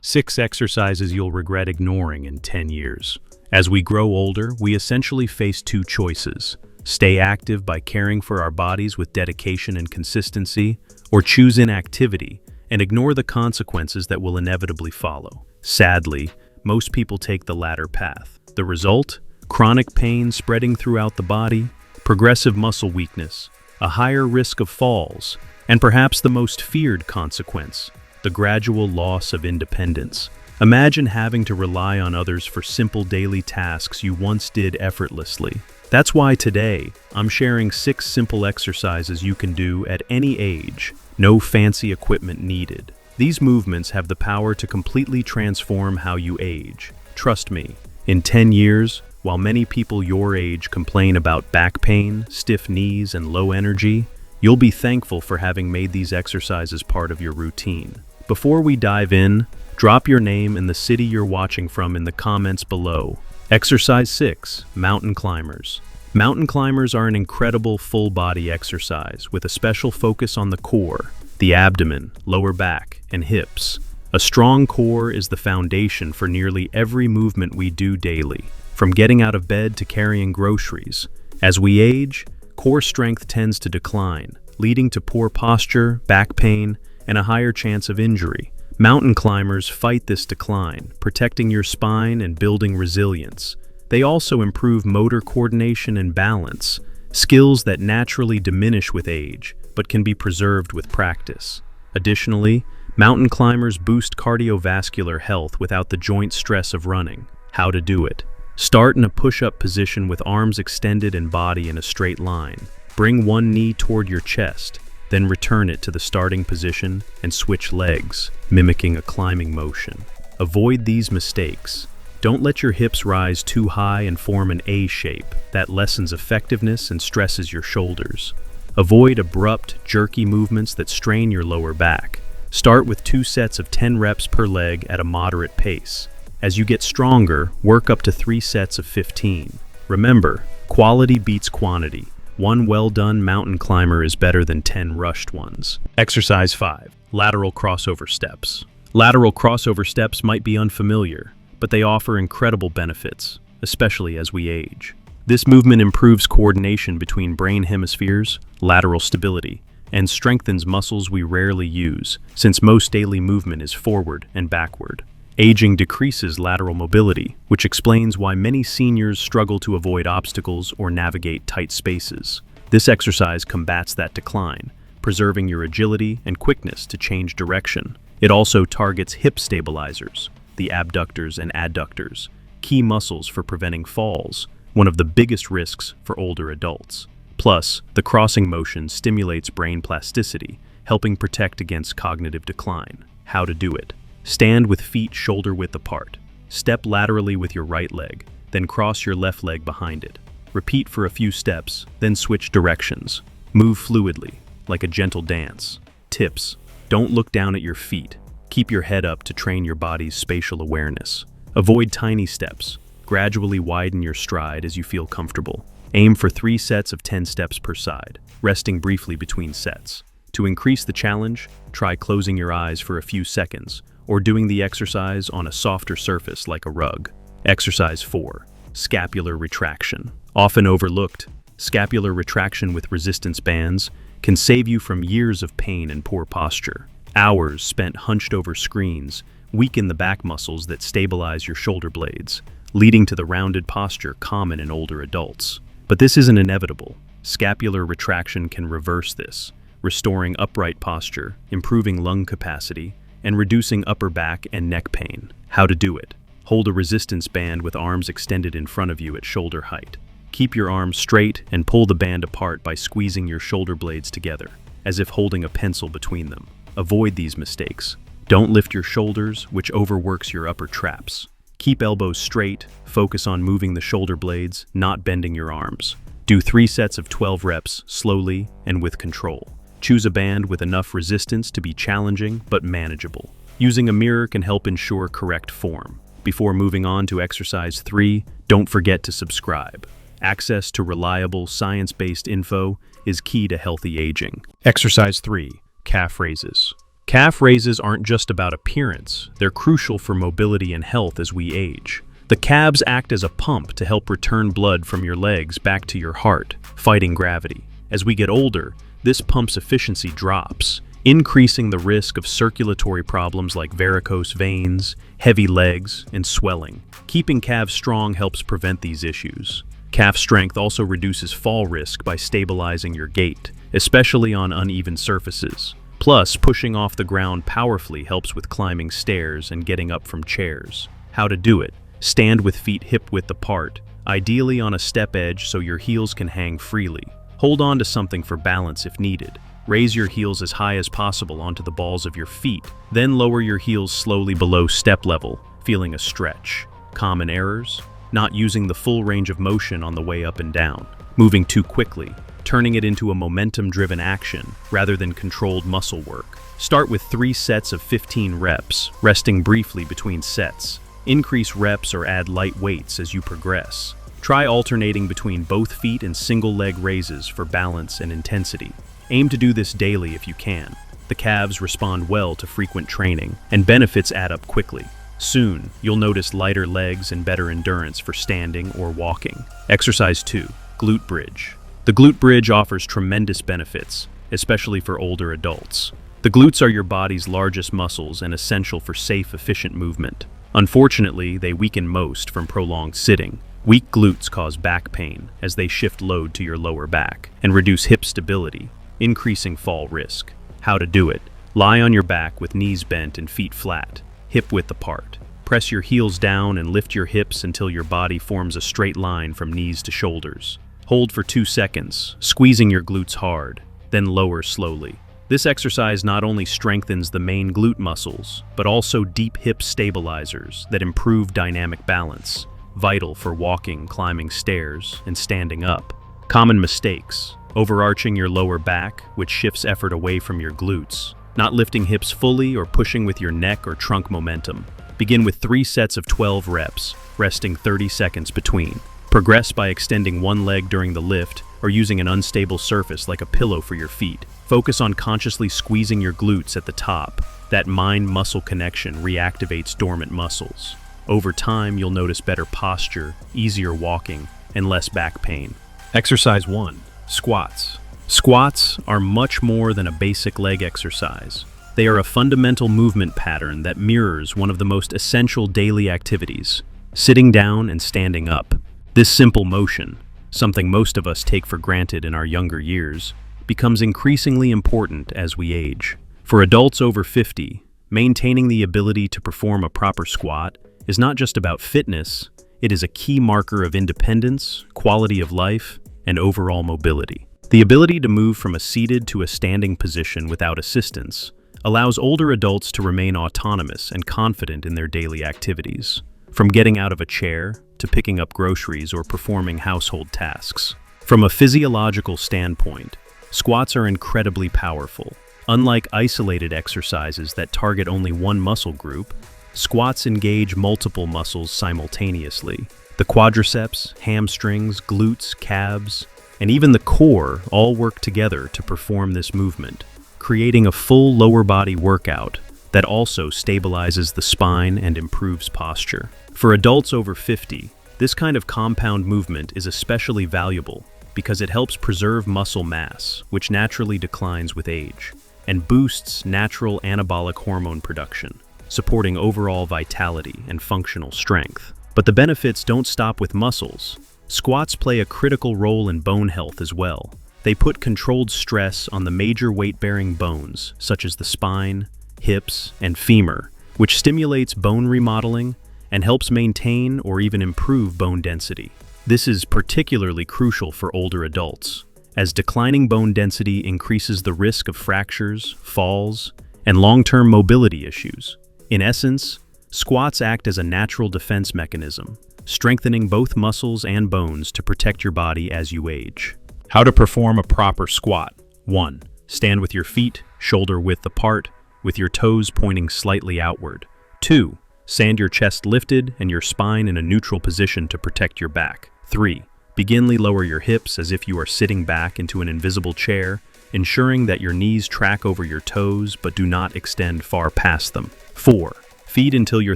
6 exercises you'll regret ignoring in 10 years. As we grow older, we essentially face two choices: stay active by caring for our bodies with dedication and consistency, or choose inactivity and ignore the consequences that will inevitably follow. Sadly, most people take the latter path. The result? Chronic pain spreading throughout the body, progressive muscle weakness, a higher risk of falls, and perhaps the most feared consequence, the gradual loss of independence. Imagine having to rely on others for simple daily tasks you once did effortlessly. That's why today, I'm sharing 6 simple exercises you can do at any age, no fancy equipment needed. These movements have the power to completely transform how you age. Trust me, in 10 years, while many people your age complain about back pain, stiff knees, and low energy, you'll be thankful for having made these exercises part of your routine. Before we dive in, drop your name and the city you're watching from in the comments below. Exercise 6, Mountain Climbers. Mountain climbers are an incredible full-body exercise with a special focus on the core, the abdomen, lower back, and hips. A strong core is the foundation for nearly every movement we do daily, from getting out of bed to carrying groceries. As we age, core strength tends to decline, leading to poor posture, back pain, and a higher chance of injury. Mountain climbers fight this decline, protecting your spine and building resilience. They also improve motor coordination and balance, skills that naturally diminish with age, but can be preserved with practice. Additionally, mountain climbers boost cardiovascular health without the joint stress of running. How to do it? Start in a push-up position with arms extended and body in a straight line. Bring one knee toward your chest, then return it to the starting position and switch legs, mimicking a climbing motion. Avoid these mistakes. Don't let your hips rise too high and form an A shape. That lessens effectiveness and stresses your shoulders. Avoid abrupt, jerky movements that strain your lower back. Start with 2 sets of 10 reps per leg at a moderate pace. As you get stronger, work up to 3 sets of 15. Remember, quality beats quantity. One well-done mountain climber is better than 10 rushed ones. Exercise 5, Lateral Crossover Steps. Lateral crossover steps might be unfamiliar, but they offer incredible benefits, especially as we age. This movement improves coordination between brain hemispheres, lateral stability, and strengthens muscles we rarely use, since most daily movement is forward and backward. Aging decreases lateral mobility, which explains why many seniors struggle to avoid obstacles or navigate tight spaces. This exercise combats that decline, preserving your agility and quickness to change direction. It also targets hip stabilizers, the abductors and adductors, key muscles for preventing falls, one of the biggest risks for older adults. Plus, the crossing motion stimulates brain plasticity, helping protect against cognitive decline. How to do it? Stand with feet shoulder-width apart. Step laterally with your right leg, then cross your left leg behind it. Repeat for a few steps, then switch directions. Move fluidly, like a gentle dance. Tips: don't look down at your feet. Keep your head up to train your body's spatial awareness. Avoid tiny steps. Gradually widen your stride as you feel comfortable. Aim for 3 sets of 10 steps per side, resting briefly between sets. To increase the challenge, try closing your eyes for a few seconds, or doing the exercise on a softer surface like a rug. Exercise 4, Scapular Retraction. Often overlooked, scapular retraction with resistance bands can save you from years of pain and poor posture. Hours spent hunched over screens weaken the back muscles that stabilize your shoulder blades, leading to the rounded posture common in older adults. But this isn't inevitable. Scapular retraction can reverse this, restoring upright posture, improving lung capacity, and reducing upper back and neck pain. How to do it? Hold a resistance band with arms extended in front of you at shoulder height. Keep your arms straight and pull the band apart by squeezing your shoulder blades together, as if holding a pencil between them. Avoid these mistakes. Don't lift your shoulders, which overworks your upper traps. Keep elbows straight, focus on moving the shoulder blades, not bending your arms. Do 3 sets of 12 reps, slowly and with control. Choose a band with enough resistance to be challenging but manageable. Using a mirror can help ensure correct form. Before moving on to exercise 3, don't forget to subscribe. Access to reliable, science-based info is key to healthy aging. Exercise 3, Calf Raises. Calf raises aren't just about appearance, they're crucial for mobility and health as we age. The calves act as a pump to help return blood from your legs back to your heart, fighting gravity. As we get older, this pump's efficiency drops, increasing the risk of circulatory problems like varicose veins, heavy legs, and swelling. Keeping calves strong helps prevent these issues. Calf strength also reduces fall risk by stabilizing your gait, especially on uneven surfaces. Plus, pushing off the ground powerfully helps with climbing stairs and getting up from chairs. How to do it? Stand with feet hip-width apart, ideally on a step edge so your heels can hang freely. Hold on to something for balance if needed. Raise your heels as high as possible onto the balls of your feet, then lower your heels slowly below step level, feeling a stretch. Common errors? Not using the full range of motion on the way up and down, moving too quickly, turning it into a momentum-driven action rather than controlled muscle work. Start with 3 sets of 15 reps, resting briefly between sets. Increase reps or add light weights as you progress. Try alternating between both feet and single leg raises for balance and intensity. Aim to do this daily if you can. The calves respond well to frequent training, and benefits add up quickly. Soon, you'll notice lighter legs and better endurance for standing or walking. Exercise 2, glute bridge. The glute bridge offers tremendous benefits, especially for older adults. The glutes are your body's largest muscles and essential for safe, efficient movement. Unfortunately, they weaken most from prolonged sitting. Weak glutes cause back pain as they shift load to your lower back and reduce hip stability, increasing fall risk. How to do it? Lie on your back with knees bent and feet flat, hip-width apart. Press your heels down and lift your hips until your body forms a straight line from knees to shoulders. Hold for 2 seconds, squeezing your glutes hard, then lower slowly. This exercise not only strengthens the main glute muscles, but also deep hip stabilizers that improve dynamic balance, vital for walking, climbing stairs, and standing up. Common mistakes: overarching your lower back, which shifts effort away from your glutes, not lifting hips fully or pushing with your neck or trunk momentum. Begin with 3 sets of 12 reps, resting 30 seconds between. Progress by extending one leg during the lift or using an unstable surface like a pillow for your feet. Focus on consciously squeezing your glutes at the top. That mind-muscle connection reactivates dormant muscles. Over time, you'll notice better posture, easier walking, and less back pain. Exercise 1, squats. Squats are much more than a basic leg exercise. They are a fundamental movement pattern that mirrors one of the most essential daily activities: sitting down and standing up. This simple motion, something most of us take for granted in our younger years, becomes increasingly important as we age. For adults over 50, maintaining the ability to perform a proper squat is not just about fitness, it is a key marker of independence, quality of life, and overall mobility. The ability to move from a seated to a standing position without assistance allows older adults to remain autonomous and confident in their daily activities, from getting out of a chair to picking up groceries or performing household tasks. From a physiological standpoint, squats are incredibly powerful. Unlike isolated exercises that target only one muscle group, squats engage multiple muscles simultaneously. The quadriceps, hamstrings, glutes, calves, and even the core all work together to perform this movement, creating a full lower body workout that also stabilizes the spine and improves posture. For adults over 50, this kind of compound movement is especially valuable because it helps preserve muscle mass, which naturally declines with age, and boosts natural anabolic hormone production, supporting overall vitality and functional strength. But the benefits don't stop with muscles. Squats play a critical role in bone health as well. They put controlled stress on the major weight-bearing bones, such as the spine, hips, and femur, which stimulates bone remodeling and helps maintain or even improve bone density. This is particularly crucial for older adults, as declining bone density increases the risk of fractures, falls, and long-term mobility issues. In essence, squats act as a natural defense mechanism, strengthening both muscles and bones to protect your body as you age. How to perform a proper squat. 1. Stand with your feet shoulder width apart, with your toes pointing slightly outward. 2. Stand your chest lifted and your spine in a neutral position to protect your back. 3. Begin lower your hips as if you are sitting back into an invisible chair ensuring that your knees track over your toes but do not extend far past them. 4. Feed until your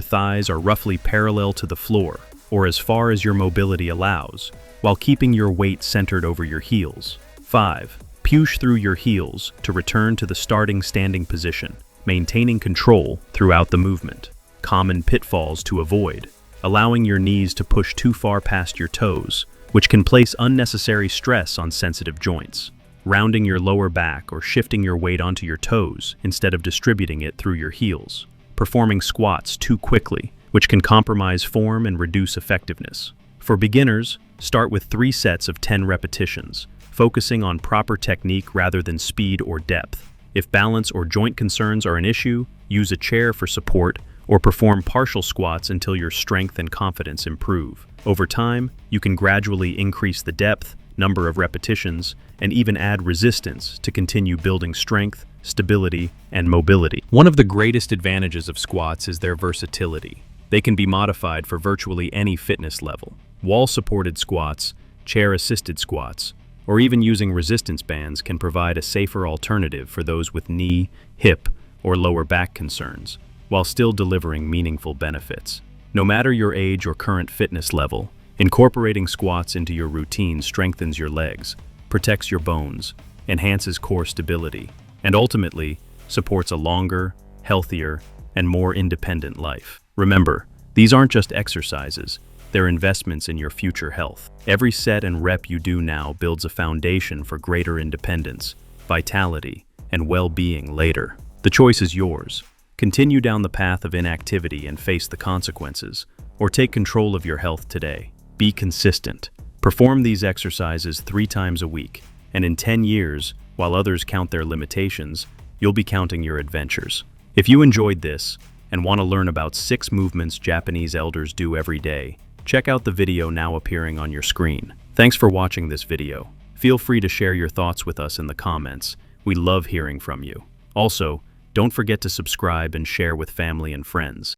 thighs are roughly parallel to the floor, or as far as your mobility allows, while keeping your weight centered over your heels. 5. Push through your heels to return to the starting standing position, maintaining control throughout the movement. Common pitfalls to avoid: allowing your knees to push too far past your toes, which can place unnecessary stress on sensitive joints. Rounding your lower back or shifting your weight onto your toes instead of distributing it through your heels. Performing squats too quickly, which can compromise form and reduce effectiveness. For beginners, start with 3 sets of 10 repetitions, focusing on proper technique rather than speed or depth. If balance or joint concerns are an issue, use a chair for support or perform partial squats until your strength and confidence improve. Over time, you can gradually increase the depth, number of repetitions, and even add resistance to continue building strength, stability, and mobility. One of the greatest advantages of squats is their versatility. They can be modified for virtually any fitness level. Wall-supported squats, chair-assisted squats, or even using resistance bands can provide a safer alternative for those with knee, hip, or lower back concerns, while still delivering meaningful benefits. No matter your age or current fitness level, incorporating squats into your routine strengthens your legs, protects your bones, enhances core stability, and ultimately supports a longer, healthier, and more independent life. Remember, these aren't just exercises, they're investments in your future health. Every set and rep you do now builds a foundation for greater independence, vitality, and well-being later. The choice is yours. Continue down the path of inactivity and face the consequences, or take control of your health today. Be consistent. Perform these exercises 3 times a week, and in 10 years, while others count their limitations, you'll be counting your adventures. If you enjoyed this and want to learn about 6 movements Japanese elders do every day, check out the video now appearing on your screen. Thanks for watching this video. Feel free to share your thoughts with us in the comments. We love hearing from you. Also, don't forget to subscribe and share with family and friends.